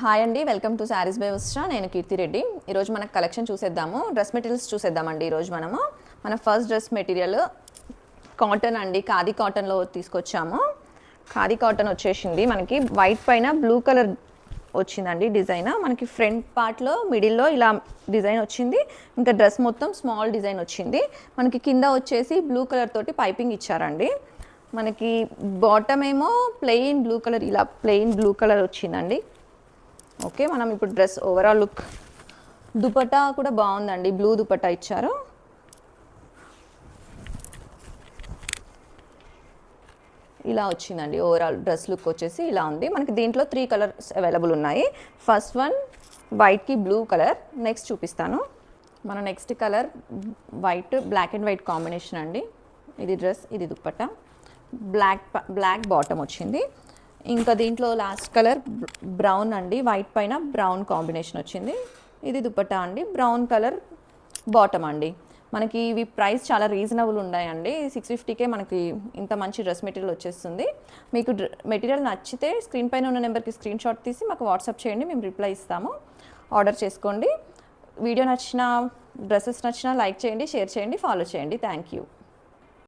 Hi అండి, welcome to saris by ఉస్ట్రా. నేను కీర్తి రెడ్డి. ఈరోజు మనకు కలెక్షన్ చూసేద్దాము. డ్రెస్ మెటీరియల్స్ చూసేద్దామండి. ఈరోజు మన ఫస్ట్ డ్రెస్ మెటీరియల్ కాటన్ అండి, ఖాదీ కాటన్లో తీసుకొచ్చాము. ఖాదీ కాటన్ వచ్చేసింది మనకి వైట్ పైన బ్లూ కలర్ వచ్చిందండి డిజైన్. మనకి ఫ్రంట్ పార్ట్లో మిడిల్లో ఇలా డిజైన్ వచ్చింది. ఇంకా డ్రెస్ మొత్తం స్మాల్ డిజైన్ వచ్చింది. మనకి కింద వచ్చేసి బ్లూ కలర్ తోటి పైపింగ్ ఇచ్చారండి. మనకి బాటమ్ ఏమో ప్లెయిన్ బ్లూ కలర్, ఇలా ప్లెయిన్ బ్లూ కలర్ వచ్చిందండి. ఓకే, మనం ఇప్పుడు డ్రెస్ ఓవరాల్ లుక్, దుపట్టా కూడా బాగుందండి, బ్లూ దుపట్టా ఇచ్చారు. ఇలా వచ్చిందండి ఓవరాల్ డ్రెస్ లుక్ వచ్చేసి ఇలా ఉంది. మనకి దీంట్లో 3 కలర్స్ అవైలబుల్ ఉన్నాయి. ఫస్ట్ వన్ వైట్కి బ్లూ కలర్, నెక్స్ట్ చూపిస్తాను. మన next colour white, black and white combination అండి. ఇది డ్రెస్, ఇది దుపట్టా, బ్లాక్ బాటమ్ వచ్చింది. ఇంకా దీంట్లో లాస్ట్ కలర్ బ్రౌన్ అండి, వైట్ పైన బ్రౌన్ కాంబినేషన్ వచ్చింది. ఇది దుపట్టా అండి, బ్రౌన్ కలర్ బాటమ్ అండి. మనకి ఇవి ప్రైస్ చాలా రీజనబుల్ ఉన్నాయండి. 650కే మనకి ఇంత మంచి డ్రెస్ మెటీరియల్ వచ్చేస్తుంది. మీకు మెటీరియల్ నచ్చితే స్క్రీన్ పైన ఉన్న నెంబర్కి స్క్రీన్ షాట్ తీసి మాకు వాట్సాప్ చేయండి, మేము రిప్లై ఇస్తాము. ఆర్డర్ చేసుకోండి. వీడియో నచ్చిన, డ్రెస్సెస్ నచ్చినా లైక్ చేయండి, షేర్ చేయండి, ఫాలో చేయండి. Thank you.